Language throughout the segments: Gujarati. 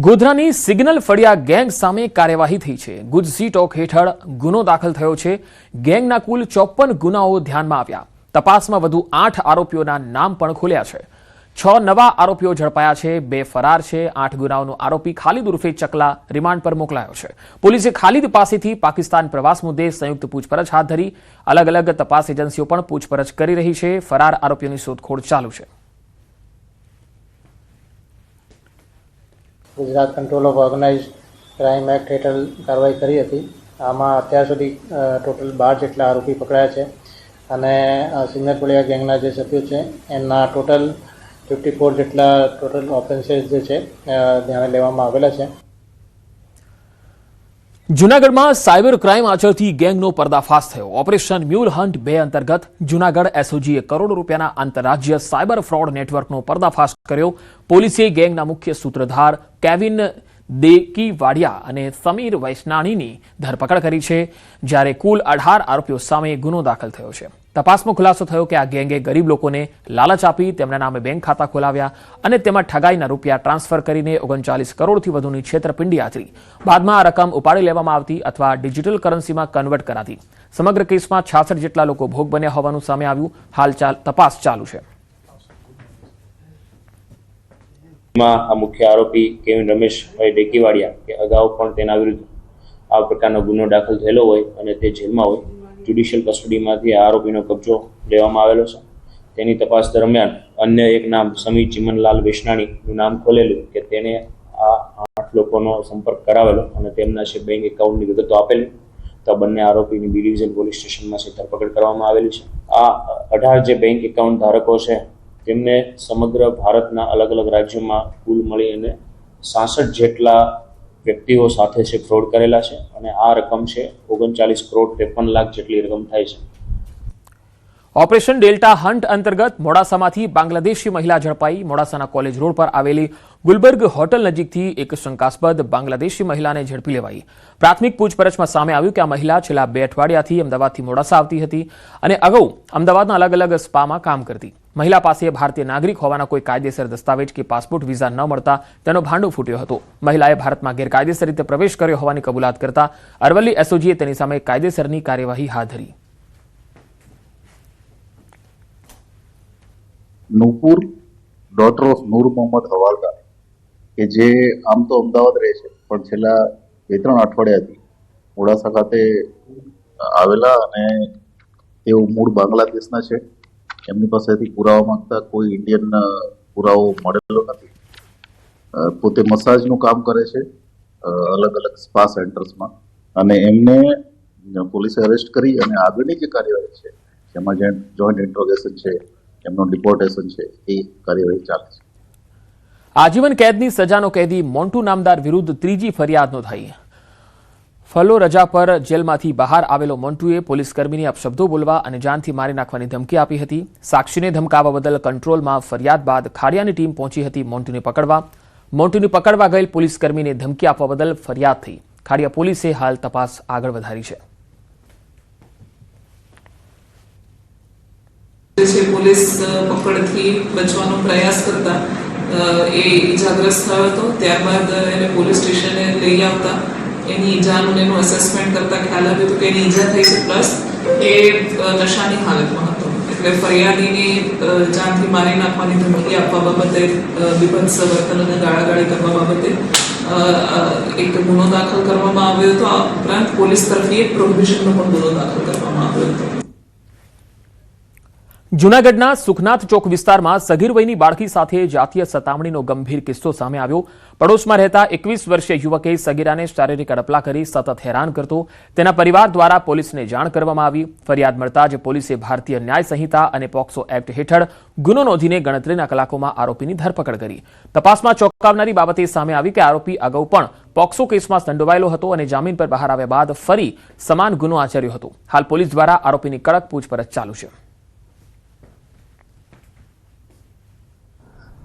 ગોધરાની સિગ્નલ ફળિયા ગેંગ સામે કાર્યવાહી થઈ છે। ગુજ સી ટોક હેઠળ ગુનો દાખલ થયો છે। ગેંગના કુલ 54 ગુનાઓ ધ્યાનમાં આવ્યા। તપાસમાં વધુ 8 આરોપીઓના નામ પણ ખુલ્યા છે। 6 નવા આરોપીઓ ઝડપાયા છે, 2 ફરાર છે। 8 ગુનાઓનો આરોપી ખાલિદ ઉર્ફે ચકલા રિમાન્ડ પર મોકલાયો છે। પોલીસે ખાલિદ પાસેથી પાકિસ્તાન પ્રવાસ મુદ્દે સંયુક્ત પૂછપરછ હાથ ધરી। અલગ અલગ તપાસ એજન્સીઓ પણ પૂછપરછ કરી રહી છે। ફરાર આરોપીઓની શોધખોળ ચાલુ છે। Gujarat control of organise crime act हेठळ कारवाई करी हती। आमां अत्यार सुधी टोटल 12 जेटला आरोपी पकड़ाया छे अने सिग्नल फळिया गैंगना जे सभ्यो छे एमना टोटल 54 जेटला टोटल ऑफेन्सेस जे छे ध्याने लेवामां आवेला छे। जूनागढ़ में साइबर क्राइम आचरती गैंगनो पर्दाफाश थयो। ऑपरेशन म्यूल हंट 2 अंतर्गत जूनागढ़ एसओजीए करोड़ रूपियाना आंतरराज्य साइबर फ्रॉड नेटवर्कनो पर्दाफाश कर्यो। पोलीसे गैंगना मुख्य सूत्रधार केविन देकीवाडिया अने समीर वैष्णाणीनी धरपकड़ करी छे, ज्यारे कुल 18 आरोपीओ सामे गुनो दाखल थयो छे। तपासमां खुलासो थयो के आ गैंगे गरीब लोकोने लालच आपी तेमना नामे बैंक खाता खोलाव्या अने तेमां ठगाईना रूपिया ट्रांसफर करीने 39 करोड़थी वधुनी छेतरपिंडी आचरी। बादमां आ रकम उपाड़ी लेवामां आवती अथवा डिजिटल करन्सीमां कन्वर्ट कराती। समग्र केसमां 66 जेटला लोको भोग बन्या होवानुं सामे आव्युं। हाल तपास चालू छे। मुख्य आरोपी केविन रमेश भाई डेकीवाडिया के अगाऊ पण तेना विरुद्ध आ प्रकारनो गुनो दाखल थयेलो होय अने ते जेलमां होय ज्युडिशियल कस्टडीमांथी आरोपीनो कब्जो लेवामां आवेलो छे। तेनी तपास दरमियान अन्य एक नाम समीर चिमनलाल वैष्णाणीनुं नाम खोलेલું કે તેણે આ 8 લોકોનો સંપર્ક કરાવેલો અને તેમના છે બેંક એકાઉન્ટની વિગતો આપેલી। તો બંને આરોપીની બી ડિવિઝન પોલીસ સ્ટેશનમાં છે ધરપકડ કરવામાં આવેલી છે। આ 18 જે બેંક એકાઉન્ટ ધારકો છે તેમને સમગ્ર ભારતના અલગ અલગ રાજ્યોમાં કુલ મળીને 66 જેટલા વ્યક્તિઓ સાથે છે ફ્રોડ કરેલા છે અને આ રકમ છે 39 કરોડ 53 લાખ જેટલી રકમ થાય છે। ऑपरेशन डेल्टा हंट अंतर्गत मोडासामांथी बांग्लादेशी महिला झड़पाई। मोडासाना कॉलेज रोड पर आवेली गुलबर्ग होटल नजीकथी एक शंकास्पद बांग्लादेशी महिलाने झड़पी लेवाई। प्राथमिक पूछपरछमां सामे આવ્યું કે આ મહિલા છેલ્લા 2 અઠવાડિયાથી અમદાવાદથી મોડાસા આવતી હતી અને અગાઉ અમદાવાદના અલગ અલગ સ્પામાં કામ કરતી। મહિલા પાસે ભારતીય નાગરિક હોવાના કોઈ કાયદેસર દસ્તાવેજ કે પાસપોર્ટ વીઝા ન મળતા તેનો ભાંડો ફૂટ્યો હતો। મહિલાએ ભારતમાં ગેરકાયદેસર રીતે પ્રવેશ કર્યો હોવાની કબૂલાત કરતા અરવલ્લી એસઓજીએ તેની સામે કાયદેસરની કાર્યવાહી હાથ ધરી। नूपुर डॉटर ऑफ नूर मोहम्मद हवालदार के जे आम तो अमदावाद रहे छे पण छेल्ला 2-3 अठवाडियाथी मोडासा खाते आवेला अने तेओ मूळ बांग्लादेशना छे। एमनी पासेथी पुरावा मांगता कोई इंडियन पुरावो मळेलो नथी। पोते मसाजनुं काम करे छे अलग अलग स्पा सेंटर्समां अने एमने पोलीसे अरेस्ट करी अने आगळनी जे कार्यवाही छे जेमां जॉइंट इंट्रोगेशन छे एमनो डिपोर्टेशन छे ए कार्यवाही चाले छे। आजीवन कैदनी सजानो कैदी मोंटू नामदार विरुद्ध त्रीजी फरियाद नोंधाई। फलो रजा पर जेलमांथी बहार आवेलो मोंटूए पोलीसकर्मीने अपशब्दो बोलवा अने जानथी मारी नाखवानी धमकी आपी हती। साक्षीने धमकावा बदल कंट्रोलमां फरियाद बाद खाड़ियानी टीम पहोंची हती मोंटूने पकड़वा। मोंटूने पकड़वा गયેલ पोलीसकर्मीने धमकी आपवा बदल फरियाद थई। खाड़िया पोलीसे हाल तपास आगळ वधारी छे। પોલીસ પકડથી બચવાનો પ્રયાસ કરતા એ ઇજાગ્રસ્ત થયો હતો। ત્યારબાદ એને પોલીસ સ્ટેશને લઈ આવતા એની ઇજાનું એનું અસેસમેન્ટ કરતા ખ્યાલ આવ્યો હતો કે એની ઈજા થઈ છે પ્લસ એ નશાની હાલતમાં હતો। એટલે ફરિયાદીની જાનથી મારી નાખવાની ધમકી આપવા બાબતે વિભત્સ વર્તન અને ગાળાગાળી કરવા બાબતે એક ગુનો દાખલ કરવામાં આવ્યો હતો। આ ઉપરાંત પોલીસ તરફથી એક પ્રોહિબિશનનો પણ ગુનો દાખલ કરવામાં આવ્યો હતો। જૂનાગઢના સુખનાથ ચોક વિસ્તારમાં સગીર વયની બાળકી સાથે જાતીય સતામણીનો ગંભીર કિસ્સો સામે આવ્યો। પડોશમાં રહેતા 21 વર્ષીય યુવકે સગીરાને શારીરિક અડપલા કરી સતત હેરાન કરતો। તેના પરિવાર દ્વારા પોલીસને જાણ કરવામાં આવી। ફરિયાદ મળતા જ પોલીસે ભારતીય ન્યાય સંહિતા અને પોક્સો એક્ટ હેઠળ ગુનો નોંધીને ગણતરીના કલાકોમાં આરોપીની ધરપકડ કરી। તપાસમાં ચોંકાવનારી બાબત એ સામે આવી કે આરોપી અગાઉ પણ પોક્સો કેસમાં સંડોવાયેલો હતો અને જામીન પર બહાર આવ્યા બાદ ફરી સમાન ગુનો આચર્યો હતો। હાલ પોલીસ દ્વારા આરોપીની કડક પૂછપરછ ચાલુ છે।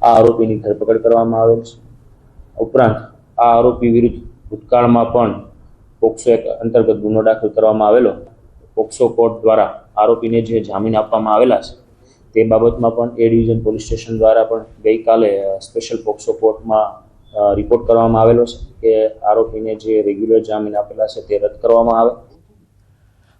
આ આરોપીની ધરપકડ કરવામાં આવેલ છે। ઉપરાંત આ આરોપી વિરુદ્ધ ભૂતકાળમાં પણ પોક્સો એક્ટ અંતર્ગત ગુનો દાખલ કરવામાં આવેલો। પોક્સો કોર્ટ દ્વારા આરોપીને જે જામીન આપવામાં આવેલા છે તે બાબતમાં પણ એ ડિવિઝન પોલીસ સ્ટેશન દ્વારા પણ ગઈકાલે સ્પેશિયલ પોક્સો કોર્ટમાં રિપોર્ટ કરવામાં આવેલો છે કે આરોપીને જે રેગ્યુલર જામીન આપેલા છે તે રદ કરવામાં આવે.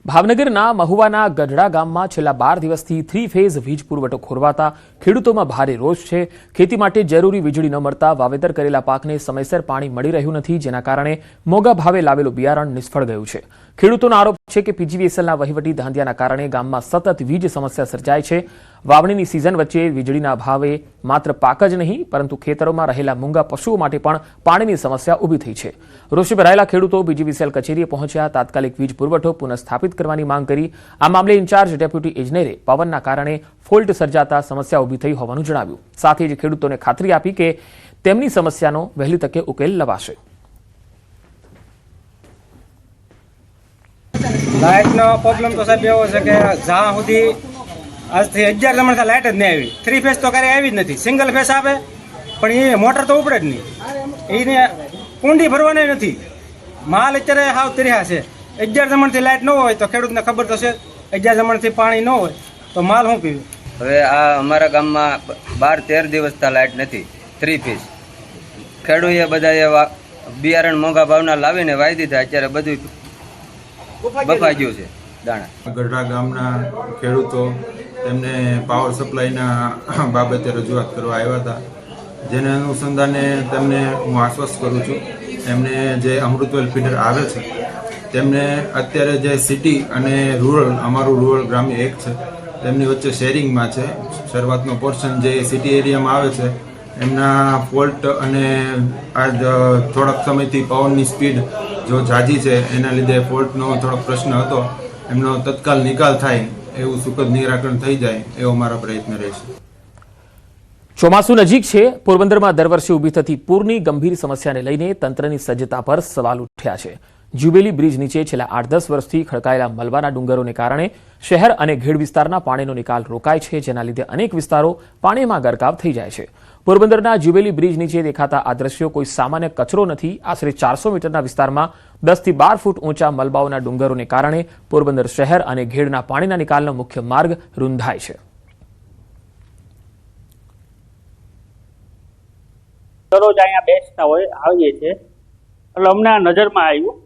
ભાવનગરના મહુવાના ગઢડા ગામમાં છેલ્લા 12 દિવસથી 3 ફેઝ વીજ પુરવઠો ખોરવાતા ખેડૂતોમાં ભારે રોષ છે. ખેતી માટે જરૂરી વીજળી ન મળતા વાવેતર કરેલા પાકને સમયસર પાણી મળી રહ્યું નથી, જેના કારણે મોંઘા ભાવે લાવેલું બિયારણ નિષ્ફળ ગયું છે. ખેડૂતોનો આરોપ છે કે પીજીવીએસએલના વહીવટી ધાંધિયાના કારણે ગામમાં સતત વીજ સમસ્યા સર્જાય છે. વાવણીની સિઝન વચ્ચે વીજળીના ભાવે માત્ર પાક જ નહીં પરંતુ ખેતરોમાં રહેલા મૂંગા પશુઓ માટે પણ પાણીની સમસ્યા ઊભી થઈ છે. રોષે ભરાયેલા ખેડૂતો પીજીવીએસએલ કચેરીએ પહોંચ્યા. તાત્કાલિક વીજ પુરવઠો પુનઃસ્થાપિત કરવાની માંગ કરી. આ મામલે ઇન્ચાર્જ ડેપ્યુટી ઇજનેરે પવનના કારણે ફોલ્ટ સર્જાતા સમસ્યા ઊભી થઈ હોવાનું જણાવ્યું. સાથે જ ખેડૂતોને ખાતરી આપી કે તેમની સમસ્યાનો વહેલી તકે ઉકેલ લવાશે. લાઇટનો પ્રોબ્લેમ તો સાહેબ એવો છે કે જ્યાં સુધી આજથી 11 જમણથી લાઇટ જ નહીં આવી. 3 ફેઝ તો ક્યારેય આવી જ નથી. સિંગલ ફેઝ આવે પણ એ મોટર તો ઉપડે જ નહીં. એને કુંડી ભરવાની નથી. માલ અત્યારે હાવ તર્યા છે. 11 જમણથી લાઇટ ન હોય તો ખેડૂતને ખબર તો છે 11 જમણથી પાણી ન હોય તો માલ શું પીવે. હવે આ અમારા ગામમાં 12-13 દિવસથી લાઇટ નથી. 3 ફેઝ ખેડૂએ બધાએ બિયારણ મોંઘા ભાવના લાવીને વાવી દીધા. અત્યારે બધું બફાઈ ગયું છે દાણા. ગઢડા ગામના ખેડૂતો તેમને પાવર સપ્લાયના બાબતે રજૂઆત કરવા આવ્યા હતા, જેને અનુસંધાને તેમને હું આશ્વસ્ત કરું છું. એમને જે અમૃતવેલ ફીડર આવે છે તેમને અત્યારે જે સિટી અને રૂરલ, અમારું રૂરલ ગ્રામ્ય એક છે, તેમની વચ્ચે શેરિંગમાં છે. શરૂઆતનો પોર્શન જે સિટી એરિયામાં આવે છે એમના ફોલ્ટ અને આ થોડાક સમયથી પવનની સ્પીડ જો ઝાઝી છે એના લીધે ફોલ્ટનો થોડોક પ્રશ્ન હતો. એમનો તત્કાલ નિકાલ થાય એવું સુખદ નિરાકરણ થઈ જાય એવો મારો પ્રયત્ન રહેશે. ચોમાસું નજીક છે. પોરબંદરમાં દર વર્ષે ઊભી થતી પૂરની ગંભીર સમસ્યાને લઈને તંત્રની સજ્જતા પર સવાલ ઉઠ્યા છે. જ્યુબેલી બ્રિજ નીચે છેલ્લા 8-10 વર્ષથી ખડકાયેલા મલબાના ડુંગરોને કારણે શહેર અને ઘેડ વિસ્તારના પાણીનો નિકાલ રોકાય છે, જેના લીધે અનેક વિસ્તારો પાણીમાં ગરકાવ થઈ જાય છે. પોરબંદરના જ્યુબેલી બ્રિજ નીચે દેખાતા આ દ્રશ્યો કોઈ સામાન્ય કચરો નથી. આશરે 400 મીટરના વિસ્તારમાં 10 થી 12 ફૂટ ઊંચા મલબાઓના ડુંગરોને કારણે પોરબંદર શહેર અને ઘેડના પાણીના નિકાલનો મુખ્ય માર્ગ રૂંધાય છે. દરરોજ અહીંયા બેસતા હોય આવીએ છીએ એટલે અમને આ નજરમાં આવ્યું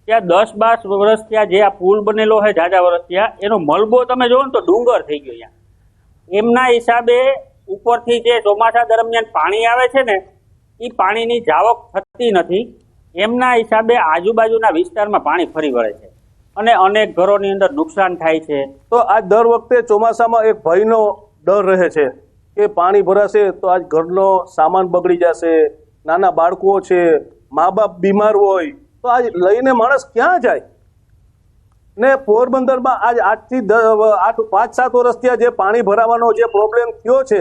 ત્યાં 10-12 વર્ષ ત્યાં જે આ પુલ બનેલો છે જાજા વર્ષ ત્યાં એનો મલબો તમે જોવો ને તો ડુંગર થઈ ગયો. અહીંયા એમના હિસાબે ઉપરથી જે ચોમાસા દરમિયાન પાણી આવે છે ને એ પાણીની જાવક થતી નથી. એમના હિસાબે આજુબાજુના વિસ્તારમાં પાણી ફરી વળે છે અને અનેક ઘરોની અંદર નુકસાન થાય છે. તો આજ દર વખતે ચોમાસામાં એક ભયનો ડર રહે છે કે પાણી ભરાશે તો આજ ઘરનો સામાન બગડી જશે, નાના બાળકો છે, મા બાપ બીમાર હોય તો આજ લઈને માણસ ક્યાં જાય. ને પોરબંદરમાં આજ 5-7 વર્ષથી જે પાણી ભરાવાનો જે પ્રોબ્લેમ થયો છે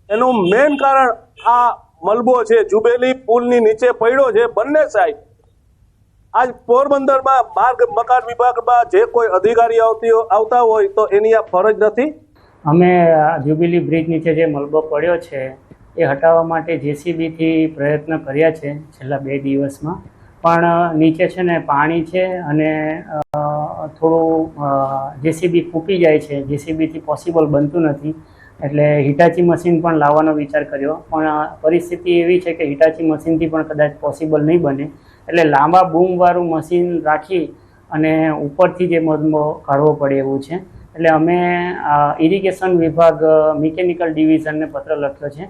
એનું મેઇન કારણ આ મલબો છે, જુબેલી પુલની નીચે પડ્યો છે બંને સાઈડ. આજ પોરબંદરમાં માર્ગ મકાન વિભાગમાં જે કોઈ અધિકારી આવતા હોય તો એની આ ફરજ નથી. અમે જ્યુબિલી બ્રિજ નીચે જે મલબો પડ્યો છે એ હટાવવા માટે જેસીબીથી પ્રયત્ન કર્યા છે છેલ્લા 2 દિવસમાં, પણ નીચે છે ને પાણી છે અને થોડું જેસીબી ફૂંકી જાય છે. જેસીબીથી પોસિબલ બનતું નથી એટલે હિટાચી મશીન પણ લાવવાનો વિચાર કર્યો, પણ પરિસ્થિતિ એવી છે કે હિટાચી મશીનથી પણ કદાચ પોસિબલ નહીં બને. એટલે લાંબા બૂમવાળું મશીન રાખી અને ઉપરથી જે મલબો કાઢવો પડે એવું છે. એટલે અમે ઇરિગેશન વિભાગ મિકેનિકલ ડિવિઝનને પત્ર લખ્યો છે.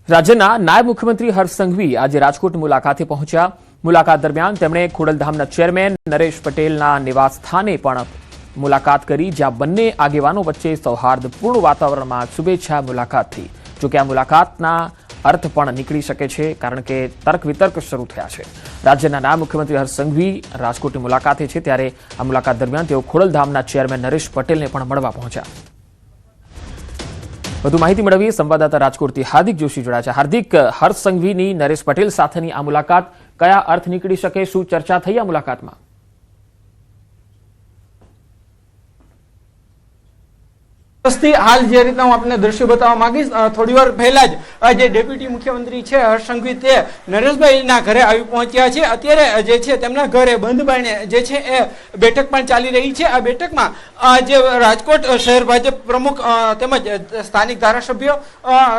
રાજ્યના નાયબ મુખ્યમંત્રી હર્ષ સંઘવી આજે રાજકોટ મુલાકાતે પહોંચ્યા. મુલાકાત દરમિયાન તેમણે ખોડલધામના ચેરમેન નરેશ પટેલના નિવાસ સ્થાને પણ મુલાકાત કરી, જ્યાં બંને આગેવાનો વચ્ચે સૌહાર્દપૂર્ણ વાતાવરણમાં શુભેચ્છા મુલાકાત થઈ. જોકે આ મુલાકાતના અર્થ પણ નીકળી શકે છે કારણ કે તર્ક વિતર્ક શરૂ થયા છે. રાજ્યના નાયબ મુખ્યમંત્રી હર્ષ સંઘવી રાજકોટની મુલાકાતે છે, ત્યારે આ મુલાકાત દરમિયાન તેઓ ખોડલધામના ચેરમેન નરેશ પટેલને પણ મળવા પહોંચ્યા. વધુ માહિતી મેળવીએ સંવાદદાતા રાજકોટથી હાર્દિક જોશી જોડાયા છે. હાર્દિક, હર્ષ સંઘવીની નરેશ પટેલ સાથેની આ મુલાકાત કયા અર્થ નીકળી શકે? શું ચર્ચા થઈ આ મુલાકાતમાં? થી હાલ જે રીતના હું આપને દ્રશ્યો બતાવવા માંગીશ, થોડી વાર પહેલા જ જે ડેપ્યુટી મુખ્યમંત્રી છે હર્ષ સંઘવી તે નરેશભાઈના ઘરે આવી પહોંચ્યા છે. અત્યારે જે છે તેમના ઘરે બંધ બારણે જે છે એ બેઠક પણ ચાલી રહી છે. આ બેઠકમાં જે રાજકોટ શહેર ભાજપ પ્રમુખ તેમજ સ્થાનિક ધારાસભ્યો,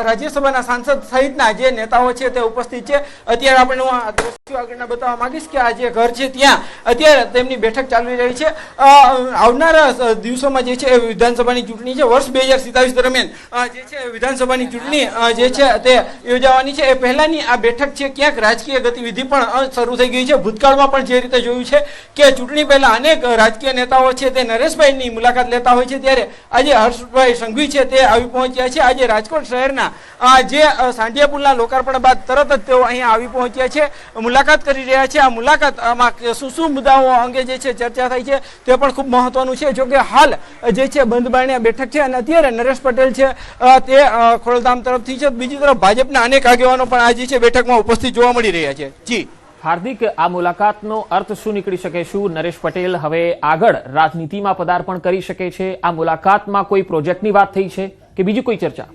રાજ્યસભાના સાંસદ સહિતના જે નેતાઓ છે તે ઉપસ્થિત છે. અત્યારે આપણે હું આ દ્રશ્યો આગળના બતાવવા માંગીશ કે આ જે ઘર છે ત્યાં અત્યારે તેમની બેઠક ચાલી રહી છે. આવનારા દિવસોમાં જે છે એ વિધાનસભાની ચૂંટણી છે. વર્ષ 2027 દરમિયાન જે છે વિધાનસભાની ચૂંટણી જે છે તે યોજાવાની છે. એ પહેલાની આ બેઠક છે ક્યાંક રાજકીય ગતિવિધિ પણ શરૂ થઈ ગઈ છે. ભૂતકાળમાં પણ જે રીતે જોયું છે કે ચૂંટણી પહેલા અનેક રાજકીય નેતાઓ છે તે નરેશભાઈની મુલાકાત લેતા હોય છે, ત્યારે આજે હર્ષભાઈ સંઘવી છે તે આવી પહોંચ્યા છે. આજે રાજકોટ શહેરના જે સાંઢિયા પુલના લોકાર્પણ બાદ તરત જ તેઓ અહીંયા આવી પહોંચ્યા છે, મુલાકાત કરી રહ્યા છે. આ મુલાકાતમાં શું શું મુદ્દાઓ અંગે જે છે ચર્ચા થઈ છે તે પણ ખૂબ મહત્વનું છે. જોકે હાલ જે છે બંધ બારણે બેઠક છે અને અત્યારે નરેશ પટેલ છે તે ખોડલધામ તરફથી છે. બીજી તરફ ભાજપના અનેક આગેવાનો પણ આજે છે બેઠકમાં ઉપસ્થિત જોવા મળી રહ્યા છે. જી હાર્દિક, આ મુલાકાતનો અર્થ શું નીકળી શકે? શું નરેશ પટેલ હવે આગળ રાજનીતિમાં પદાર્પણ કરી શકે છે? આ મુલાકાતમાં કોઈ પ્રોજેક્ટની વાત થઈ છે કે બીજી કોઈ ચર્ચા?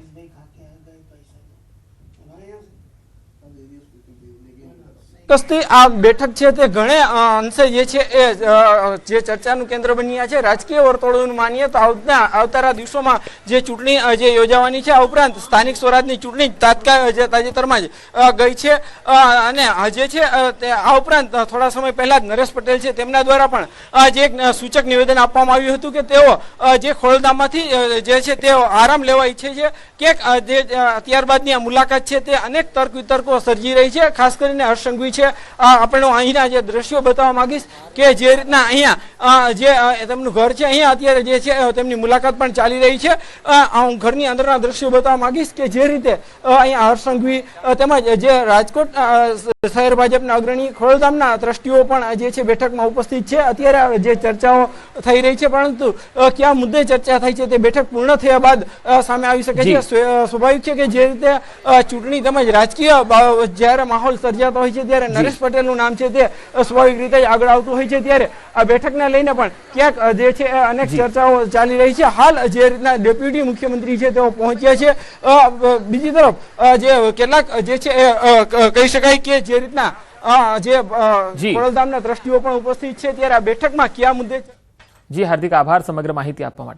ચોક્કસથી આ બેઠક છે તે ઘણે અંશે જે છે એ જે ચર્ચાનું કેન્દ્ર બન્યા છે. રાજકીય વર્તુળોનું માનીએ તો આવનારા દિવસોમાં જે ચૂંટણી જે યોજાવાની છે, આ ઉપરાંત સ્થાનિક સ્વરાજની ચૂંટણી તાજેતરમાં જ ગઈ છે અને જે છે આ ઉપરાંત થોડા સમય પહેલા જ નરેશ પટેલ છે તેમના દ્વારા પણ જે એક સૂચક નિવેદન આપવામાં આવ્યું હતું કે તેઓ જે ખોડલધામમાંથી જે છે તેઓ આરામ લેવા ઈચ્છે છે. ક્યાંક જે ત્યારબાદની આ મુલાકાત છે તે અનેક તર્ક વિતર્કો સર્જી રહી છે. ખાસ કરીને હર્ષ સંઘવી છે આપણે અહીંના જે દ્રશ્યો બતાવવા માંગીશ કે જે રીતના અહીંયા જે તેમનું ઘર છે અહીંયા અત્યારે જે છે તેમની મુલાકાત પણ ચાલી રહી છે. હું ઘરની અંદરના દ્રશ્યો બતાવવા માંગીશ કે જે રીતે અહીંયા હર્ષ સંઘવી તેમજ જે રાજકોટ શહેર ભાજપના અગ્રણી ખોડલધામના ટ્રસ્ટીઓ પણ જે છે બેઠકમાં ઉપસ્થિત છે. અત્યારે જે ચર્ચાઓ થઈ રહી છે, પરંતુ કયા મુદ્દે ચર્ચા થઈ છે તે બેઠક પૂર્ણ થયા બાદ સામે આવી શકે છે. સ્વાભાવિક છે કે જે રીતે ચૂંટણી તેમજ રાજકીય જ્યારે માહોલ સર્જાતો હોય છે ત્યારે નરેશ પટેલનું નામ છે તે સ્વાભાવિક રીતે આગળ આવતું હોય છે. ત્યારે આ બેઠકને લઈને પણ ક્યાંક જે છે અનેક ચર્ચાઓ ચાલી રહી છે. હાલ જે રીતના ડેપ્યુટી મુખ્યમંત્રી છે તેઓ પહોંચ્યા છે. બીજી તરફ જે કેટલાક જે છે કહી શકાય કે જે રીતના જે ખોડલધામના ટ્રસ્ટીઓ પણ ઉપસ્થિત છે, ત્યારે આ બેઠકમાં કયા મુદ્દે? જી હાર્દિક, આભાર સમગ્ર માહિતી આપવા માટે.